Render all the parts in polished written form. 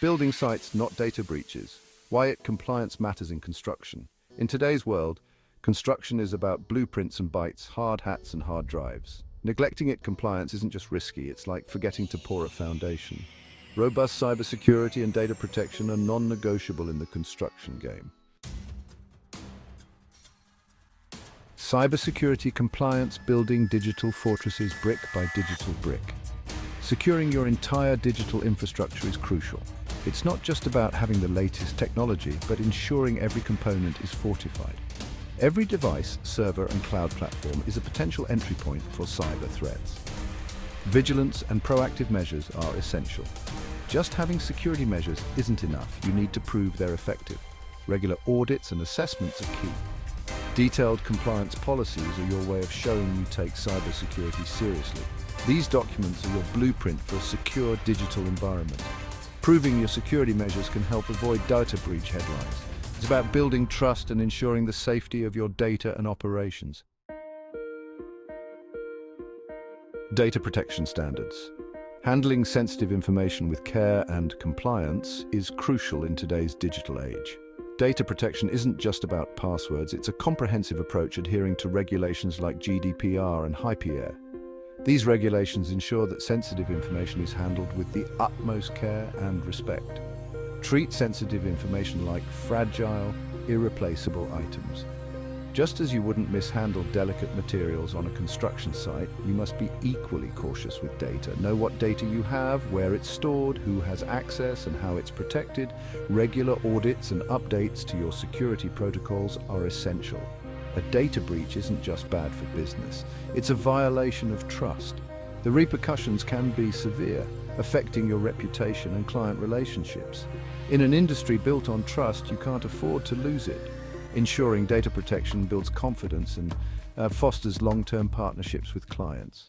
Building sites, not data breaches. Why compliance matters in construction. In today's world, construction is about blueprints and bytes, hard hats and hard drives. Neglecting compliance isn't just risky, it's like forgetting to pour a foundation. Robust cybersecurity and data protection are non-negotiable in the construction game. Cybersecurity compliance, building digital fortresses brick by digital brick. Securing your entire digital infrastructure is crucial. It's not just about having the latest technology, but ensuring every component is fortified. Every device, server and cloud platform is a potential entry point for cyber threats. Vigilance and proactive measures are essential. Just having security measures isn't enough. You need to prove they're effective. Regular audits and assessments are key. Detailed compliance policies are your way of showing you take cybersecurity seriously. These documents are your blueprint for a secure digital environment. Proving your security measures can help avoid data breach headlines. It's about building trust and ensuring the safety of your data and operations. Data protection standards. Handling sensitive information with care and compliance is crucial in today's digital age. Data protection isn't just about passwords, it's a comprehensive approach adhering to regulations like GDPR and HIPAA. These regulations ensure that sensitive information is handled with the utmost care and respect. Treat sensitive information like fragile, irreplaceable items. Just as you wouldn't mishandle delicate materials on a construction site, you must be equally cautious with data. Know what data you have, where it's stored, who has access, and how it's protected. Regular audits and updates to your security protocols are essential. A data breach isn't just bad for business, it's a violation of trust. The repercussions can be severe, affecting your reputation and client relationships. In an industry built on trust, you can't afford to lose it. Ensuring data protection builds confidence and fosters long-term partnerships with clients.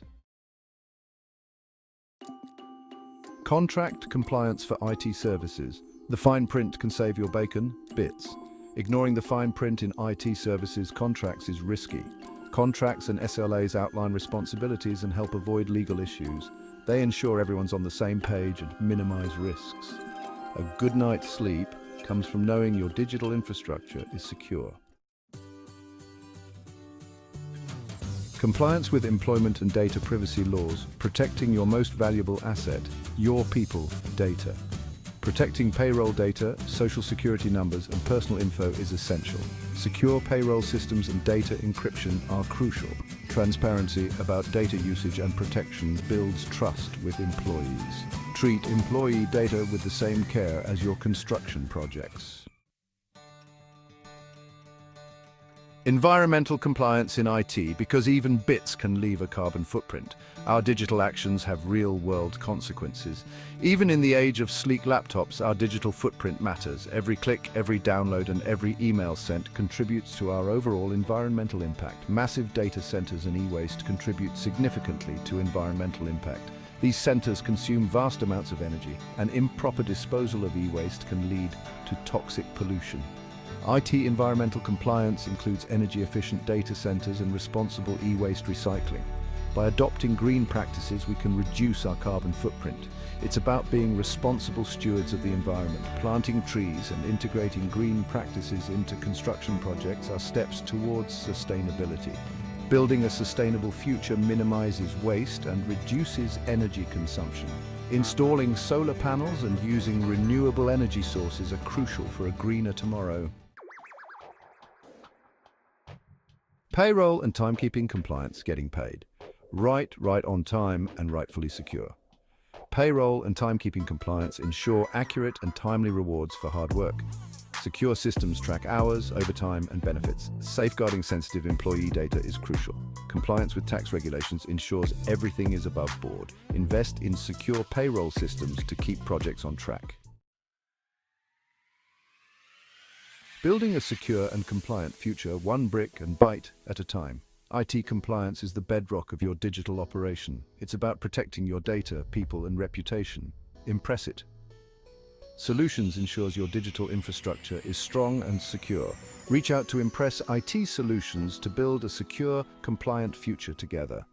Contract compliance for IT services. The fine print can save your bacon, bits. Ignoring the fine print in IT services contracts is risky. Contracts and SLAs outline responsibilities and help avoid legal issues. They ensure everyone's on the same page and minimize risks. A good night's sleep comes from knowing your digital infrastructure is secure. Compliance with employment and data privacy laws, protecting your most valuable asset, your people data. Protecting payroll data, social security numbers, and personal info is essential. Secure payroll systems and data encryption are crucial. Transparency about data usage and protection builds trust with employees. Treat employee data with the same care as your construction projects. Environmental compliance in IT, because even bits can leave a carbon footprint. Our digital actions have real-world consequences. Even in the age of sleek laptops, our digital footprint matters. Every click, every download, and every email sent contributes to our overall environmental impact. Massive data centers and e-waste contribute significantly to environmental impact. These centers consume vast amounts of energy, and improper disposal of e-waste can lead to toxic pollution. IT environmental compliance includes energy-efficient data centers and responsible e-waste recycling. By adopting green practices, we can reduce our carbon footprint. It's about being responsible stewards of the environment. Planting trees and integrating green practices into construction projects are steps towards sustainability. Building a sustainable future minimizes waste and reduces energy consumption. Installing solar panels and using renewable energy sources are crucial for a greener tomorrow. Payroll and timekeeping compliance, getting paid. Right on time, and rightfully secure. Payroll and timekeeping compliance ensure accurate and timely rewards for hard work. Secure systems track hours, overtime, and benefits. Safeguarding sensitive employee data is crucial. Compliance with tax regulations ensures everything is above board. Invest in secure payroll systems to keep projects on track. Building a secure and compliant future, one brick and byte at a time. IT compliance is the bedrock of your digital operation. It's about protecting your data, people, and reputation. Impress it. Solutions ensures your digital infrastructure is strong and secure. Reach out to Impress IT Solutions to build a secure, compliant future together.